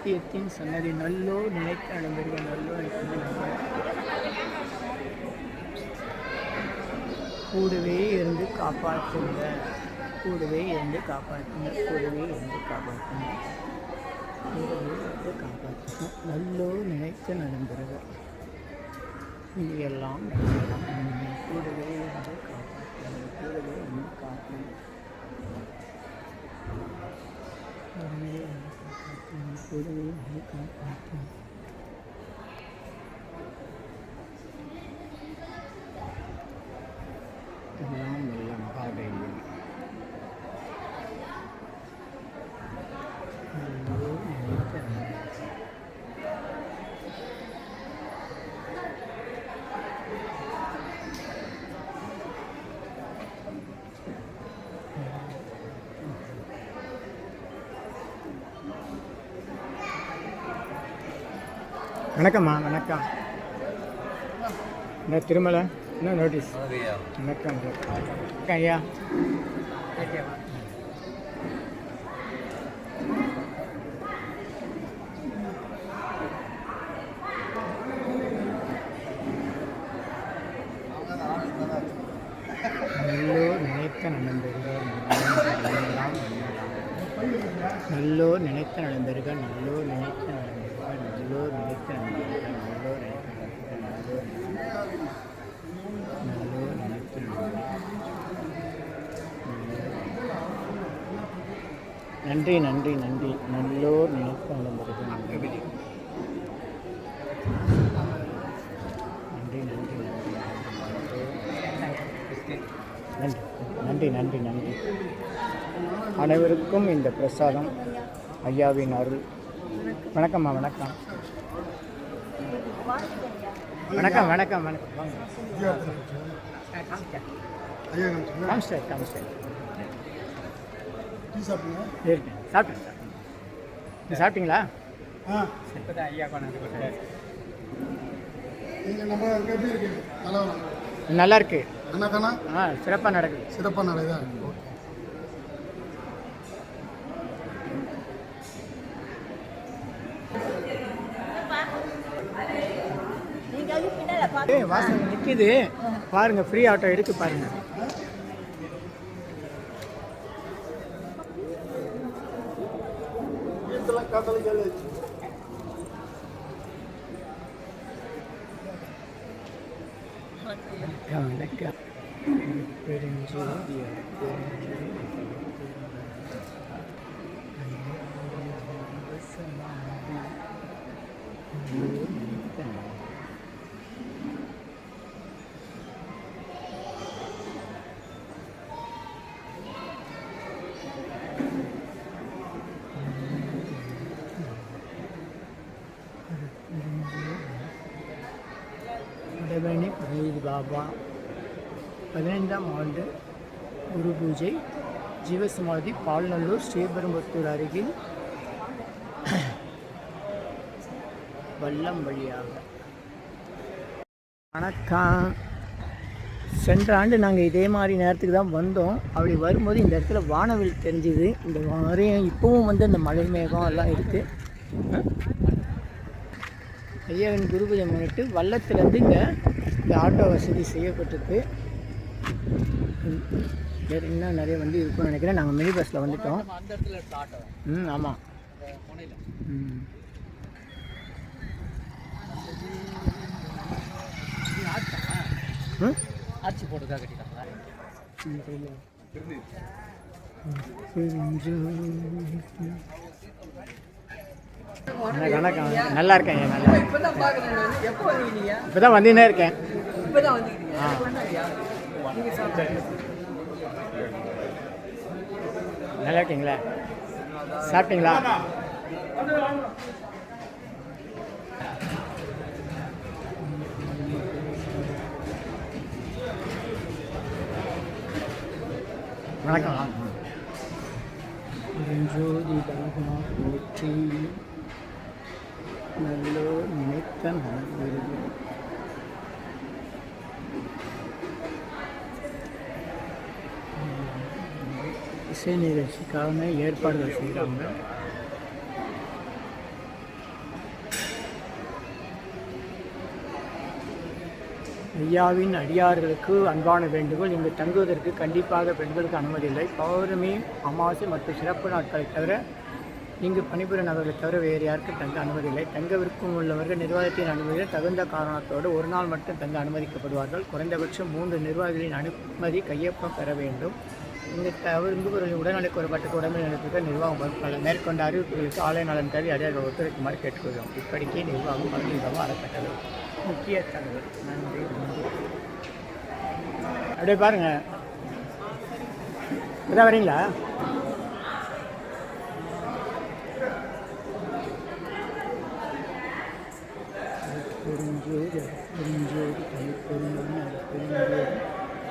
சத்தியத்தின் சன்னதி நல்லோ நினைத்து நடந்தது நல்லோ கூடவே இருந்து காப்பாற்றுங்க, கூடவே இருந்து காப்பாற்றுங்க, கூடவே இருந்து காப்பாற்றுங்க, கூடவே இருந்து காப்பாற்றுங்க, நல்லோ நினைத்து நடந்துருங்க, இது எல்லாம் கூடவே இருந்து காப்பாற்றுங்க, கூடவே இருந்து காப்பாற்றுங்க, கூடவே இருந்து காப்பாற்றுங்க. எல்லாம் நல்ல மகாதைரியம். வணக்கம்மா. வணக்கம். இந்த திருமலை என்ன நோட்டீஸ்? வணக்கம். வணக்கம் ஐயா. நல்லோர் நினைத்த நடந்தர்கள் நல்லோர் நினைத்த நடந்தர்கள் நல்லோர் நினைத்த நடந்தர்கள் நல்லோர் நினைத்த நடந்தர்கள் நல்லோர் நல்லோர் நினைத்த நன்றி நன்றி நன்றி. நல்லோர் நினைத்த நடந்தர்கள் நன்றி நன்றி நன்றி நன்றி நன்றி நன்றி. அனைவருக்கும் இந்த பிரசாதம் ஐயாவின் அருள். வணக்கம்மா. வணக்கம். வணக்கம் வணக்கம் வணக்கம். சாப்பிட்டீங்களா? ஐயா நல்லா இருக்கு. சிறப்பாக நடக்குது. சிறப்பாக நடக்குதா? வாசல் நிற்கிது பாருங்க. ஃப்ரீ ஆட்டோ எடுத்து பாருங்க. வணக்கம். வடபழனி பழனி பாபா 15ஆம் ஆண்டு குரு பூஜை. ஜீவசமாதி பால்நல்லூர் ஸ்ரீபெரும்புத்தூர் அருகில் வல்லம் வழியாக. வணக்கம். சென்ற ஆண்டு நாங்கள் இதே மாதிரி நேரத்துக்கு தான் வந்தோம். அப்படி வரும்போது இந்த இடத்துல வானவில் தெரிஞ்சுது. இந்த வாரம் இப்போவும் வந்து இந்த மழை மேகம் எல்லாம் இருக்குது. ஐயாவின் குரு பூஜை முன்னிட்டு வல்லத்துலேருந்து இங்கே இந்த ஆட்டோ வசதி செய்யப்பட்டிருக்கு. வேறு இன்னும் நிறைய வண்டி இருக்குன்னு நினைக்கிறேன். நாங்கள் மினி பஸ்ஸில் வந்துட்டோம். ஆமாம். ஆட்சி போட்டுதான் கட்டிட்டாங்களா? வணக்கம். நல்லா இருக்கேன். நல்லா இப்போ தான் வந்துன்னே இருக்கேன். நல்லா இருக்கீங்களா? சாப்பிட்டீங்களா? வணக்கம். ஜோதி பாபா போற்றி. நல்லோ நினைத்த நடந்தது. இசை நிகழ்ச்சிக்கான ஏற்பாடுகள் செய்கிறாங்க. ஐயாவின் அடியார்களுக்கு அன்பான வேண்டுகோள், இங்கு தங்குவதற்கு கண்டிப்பாக பெண்களுக்கு அனுமதி இல்லை. பௌர்ணமி, அமாவாசை மற்றும் சிறப்பு நாட்களை தவிர இங்கு பணிபுரியும் நபர்களை தவிர வேறு யாருக்கும் தங்க அனுமதி இல்லை. தங்க விருப்பம் உள்ளவர்கள் நிர்வாகத்தின் அனுமதியில் தகுந்த காரணத்தோடு ஒரு நாள் மட்டும் தங்க அனுமதிக்கப்படுவார்கள். குறைந்தபட்சம் 3 நிர்வாகிகளின் அனுமதி கையொப்பம் பெற வேண்டும். இங்கு தவிர்ப்புகளின் உடல்நலை குறைபாட்டுக்கு உடம்பு நடத்துக்க நிர்வாகம் பொறுப்பல்ல. மேற்கொண்ட அறிவிப்புகளுக்கு ஆலய நலன் கருதி அடியார்கள் ஒத்துழைக்குமாறு கேட்டுக்கொள்கிறோம். இப்படிக்கே நிர்வாகம் பழனிதவம் அறக்கட்டளை. முக்கிய தகவல். நன்றி. அப்படியே பாருங்க, இதான் வரீங்களா? பெருஞ்சோதி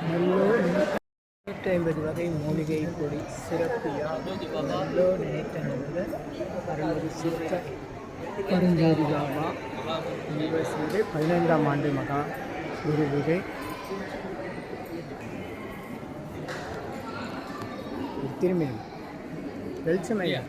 நல்லோ 150 வகை மூலிகை பொடி சிறப்பியா நல்லோ நினைத்த நல்ல அறுபது சித்த பரஞ்சோதி பாபா யூனிவர்சிட்டி 15ஆம் ஆண்டு மகா குரு பூஜை. திரும்பி வெளிச்சமையா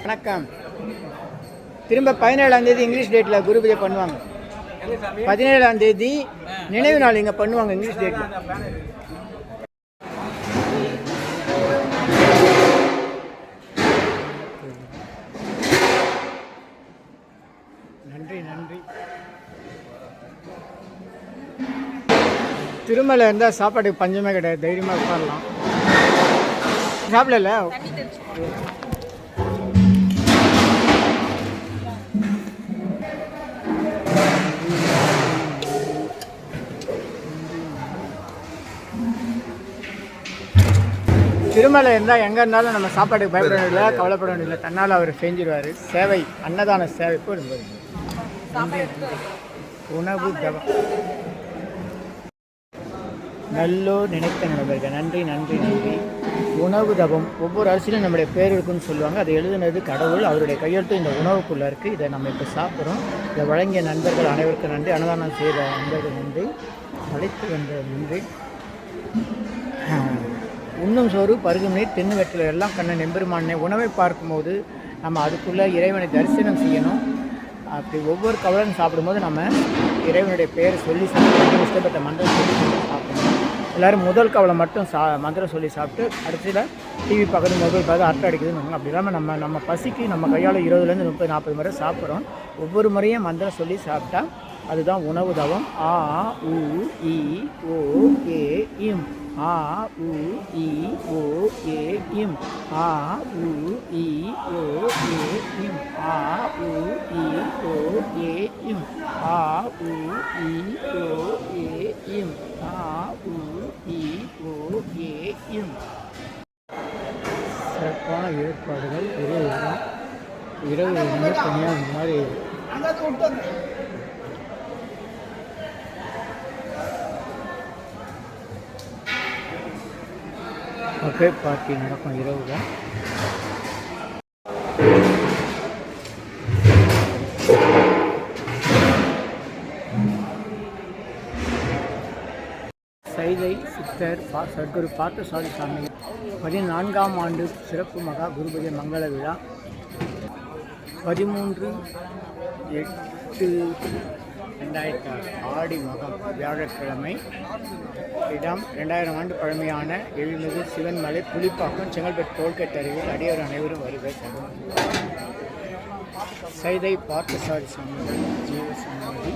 வணக்கம். திரும்ப 17ஆம் தேதி இங்கிலீஷ் டேட்டில் குரு பூஜை பண்ணுவாங்க. 17ஆம் தேதி நினைவு நாள் இங்கே பண்ணுவாங்க இங்கிலீஷ் டேட்டில். நன்றி நன்றி. திருமலை இருந்தால் சாப்பாட்டுக்கு பஞ்சமே கிடையாது, தைரியமாக உட்காரலாம். சாப்பிடல திருமலை இருந்தால் எங்கே இருந்தாலும் நம்ம சாப்பாட்டுக்கு பயப்பட வேண்டியதில்லை, கவலைப்பட வேண்டியதில்லை. தன்னால் அவர் செஞ்சிருவார். சேவை, அன்னதான சேவை போடும்போது உணவு தவம் நல்லோ நினைத்த நண்பர்கள். நன்றி நன்றி நன்றி. உணவு தவம் ஒவ்வொரு அரசியலும் நம்முடைய பேர் இருக்குன்னு சொல்லுவாங்க. அதை எழுதுனது கடவுள், அவருடைய கையெழுத்து இந்த உணவுக்குள்ளே இருக்குது. இதை நம்ம இப்போ சாப்பிட்றோம். இதை வழங்கிய நண்பர்கள் அனைவருக்கும் நன்றி. அன்னதானம் செய்த நண்பர்கள் நன்றி. அழைத்து வந்த நன்றி. உண்ணும் சோறு பருகும் நீர் தென்னு வெற்றில எல்லாம் கண்ணன் எம்பெருமானே. உணவை பார்க்கும்போது நம்ம அதுக்குள்ளே இறைவனை தரிசனம் செய்யணும். அப்படி ஒவ்வொரு கவலனும் சாப்பிடும்போது நம்ம இறைவனுடைய பேரை சொல்லி சாப்பிடணும். இஷ்டப்பட்ட மந்திரம் சொல்லி சாப்பிடணும். எல்லோரும் முதல் கவலை மட்டும் மந்திரம் சொல்லி சாப்பிட்டு அடுத்ததில் டிவி பார்க்குறது, மொபைல் பார்த்து அட்டை அடிக்குதுன்னு. அப்படி இல்லாமல் நம்ம பசிக்கு நம்ம கையால் 20லேருந்து 30-40 முறை சாப்பிட்றோம். ஒவ்வொரு முறையும் மந்திரம் சொல்லி சாப்பிட்டா அதுதான் உணவு தவம். ஆ உ இ ஓ ஏ இம். ஆ உ இ ஓ ஏ இம். ஆ உ இ ஓ ஏ இம். ஆ உ இ ஓ ஏ இம். ஆ உ இ ஓ ஏ இம். ஆ உ இ ஓ ஏ இம். சிறப்பான ஏற்பாடுகள். இரவு தனியாக இந்த மாதிரி பஃபே பார்ட்டி நடக்கும் இரவுல. சைதை சித்தர் சத்குரு பார்த்தசாரதி சாமி 14ஆம் ஆண்டு சிறப்பு மகா குருபூஜை மங்கள விழா 13/8/2006 ஆடி மகம் வியாழக்கிழமை. இடம் 2000 ஆண்டு பழமையான எழில்மிகு சிவன்மலை புலிப்பாக்கம் செங்கல்பட்டு டோல்கேட் அருகில். அடியார் அனைவரும் வருகை. சைதை பார்த்தசாரதி சாமி ஜீவசமாதி.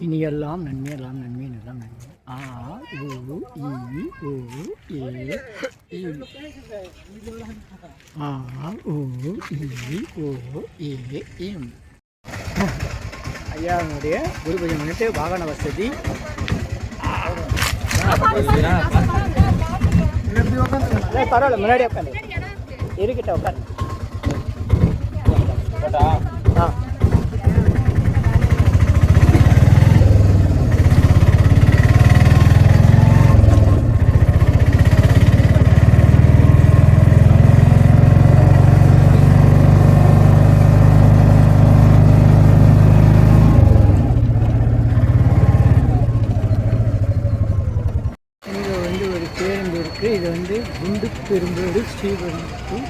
இனியெல்லாம் நன்மை, எல்லாம் நன்மை, எல்லாம் நன்மை. ஆ உ இ ஓ ஏ இம். ஆ உ இ ஓ ஏ இம். ஐயாவுடைய குரு பூஜை முன்னிட்டு வாகன வசதி பரவாயில்ல, முன்னாடியே உட்காந்து இருக்கிட்ட உட்காந்து. ஆ இது வந்து குண்டுப்பெரும்பேடு ஸ்ரீபெரும்புதூர்.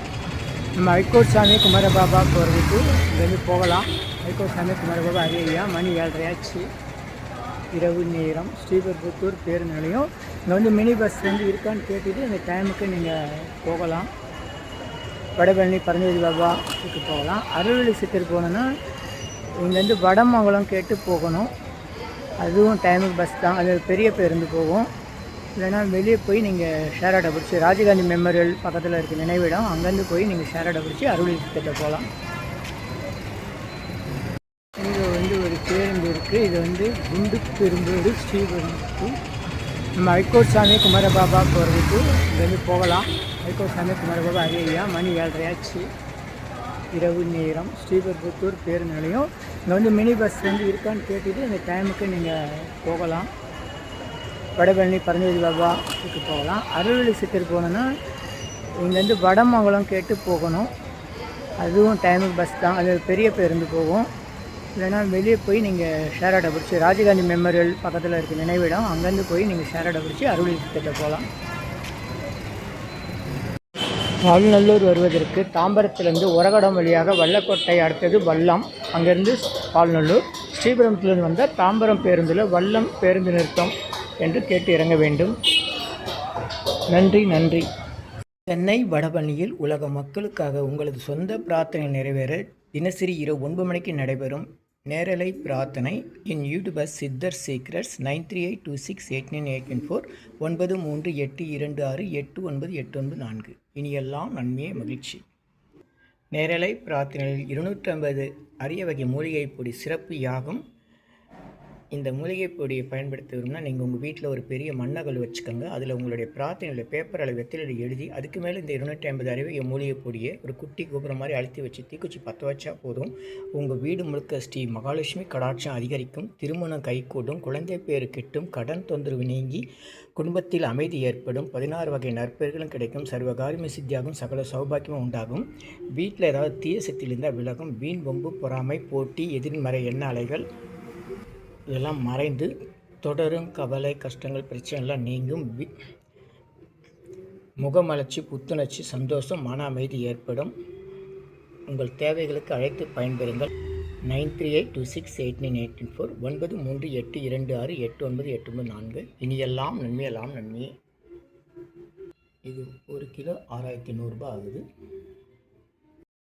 நம்ம ஐகோட் சாமி குமாரபாபா போகிறதுக்கு இங்கேருந்து போகலாம். ஐகோட் சாமி குமாரபாபா அரியையா, மணி 7:30 ஆச்சு, இரவு நேரம். ஸ்ரீபெரும்புதூர் பேருந்து நிலையம். இங்கே வந்து மினி பஸ் வந்து இருக்கான்னு கேட்டுட்டு அந்த டைமுக்கு நீங்கள் போகலாம். வடபழனி பரஞ்சோதி பாபாவுக்கு போகலாம். அருள்வெளி சித்தர் போகணுன்னா இங்கேருந்து வடமங்கலம் கேட்டு போகணும். அதுவும் டைமுக்கு பஸ் தான், அது பெரிய பேருந்து போகும். இல்லைனா வெளியே போய் நீங்கள் ஷேர் ஆட்டோ பிடிச்சி ராஜீவ்காந்தி மெமோரியல் பக்கத்தில் இருக்க நினைவிடம், அங்கேருந்து போய் நீங்கள் ஷேர் ஆட்டோ பிடிச்சி அருள்வெளி சித்தர்கிட்ட போகலாம். இங்கே வந்து ஒரு பேருந்து இருக்குது. இது வந்து குண்டுப்பெரும்பேடு ஸ்ரீபெரும்புதூர். நம்ம ஐகோட் சாமி குமாரபாபா போகிறதுக்கு இங்கேருந்து போகலாம். ஐகோட் சாமி குமாரபாபா அரியையா, மணி 7:30 ஆச்சு, இரவு நேரம். ஸ்ரீபெரும்புதூர் பேருந்து நிலையம். இங்கே வந்து மினி பஸ் வந்து இருக்கான்னு கேட்டுட்டு அந்த டைமுக்கு நீங்கள் போகலாம். வடபழனி பரஞ்சோதி பாபாவுக்கு போகலாம். அருள்வெளி சித்தர் போகணுன்னா இங்கேருந்து வடமங்கலம் கேட்டு போகணும். அதுவும் டைமுக்கு பஸ் தான், அது பெரிய பேருந்து போகும். இல்லைனா வெளியே போய் நீங்கள் ஷேர் ஆட்டோ பிடிச்சி ராஜீவ்காந்தி மெமோரியல் பக்கத்தில் இருக்க நினைவிடம், அங்கேருந்து போய் நீங்கள் ஷேர் ஆட்டோ பிடிச்சி அருள்வெளி சித்தர்கிட்ட போகலாம். பால்நல்லூர் வருவதற்கு தாம்பரத்திலிருந்து உரகடம் வழியாக வல்லக்கோட்டை, அடுத்தது வல்லம், அங்கேருந்து பால்நல்லூர். ஸ்ரீபெரும்புதூர்லேருந்து வந்தால் தாம்பரம் பேருந்தில் வல்லம் பேருந்து நிறுத்தம் என்று கேட்டு இறங்க வேண்டும். நன்றி நன்றி. சென்னை வடபழனியில் உலக மக்களுக்காக உங்களது சொந்த பிரார்த்தனை நிறைவேற தினசரி இரவு 9 மணிக்கு நடைபெறும் நேரலை பிரார்த்தனை. என் யூடியூபர் சித்தர் சீக்ரெட்ஸ் 9382689894 9382268984. இனியெல்லாம் நன்மையே மகிழ்ச்சி. நேரலை பிரார்த்தனையில் 250 அரிய வகை மூலிகை பொடி சிறப்பு யாகம். இந்த மூலிகை பொடியை பயன்படுத்துகிறோம்னா நீங்கள் உங்கள் வீட்டில் ஒரு பெரிய மண்ணகல் வச்சுக்கோங்க. அதில் உங்களுடைய பிரார்த்தனையில் பேப்பர் அளவு வெத்திலையில் எழுதி அதுக்கு மேலே இந்த 250 அரிய மூலிகை பொடியை ஒரு குட்டி கோபுரம் மாதிரி அழுத்தி வச்சு தீக்குச்சி பற்ற வச்சா போதும். உங்கள் வீடு முழுக்க ஸ்ரீ மகாலட்சுமி கடாட்சம் அதிகரிக்கும், திருமணம் கைகூடும், குழந்தை பேரு கிட்டும், கடன் தொந்தரவு நீங்கி குடும்பத்தில் அமைதி ஏற்படும், 16 வகை நற்பெயர்களும் கிடைக்கும், சர்வகாரியம சித்தியாகும், சகல சௌபாக்கியமும் உண்டாகும், வீட்டில் ஏதாவது தீய சக்தியில் இருந்தால் விலகும், வீண் வம்பு பொறாமை போட்டி எதிர்மறை எண்ண அலைகள் இதெல்லாம் மறைந்து தொடரும் கவலை கஷ்டங்கள் பிரச்சனைலாம் நீங்கும், முகமலர்ச்சி புத்துணர்ச்சி சந்தோஷம் மன அமைதி ஏற்படும். உங்கள் தேவைகளுக்கு அழைத்து பயன்பெறுங்கள். 9382689894 9382268984. இனியெல்லாம் நன்மையெல்லாம் நன்மையே. இது 1 கிலோ 6100 ரூபாய் ஆகுது.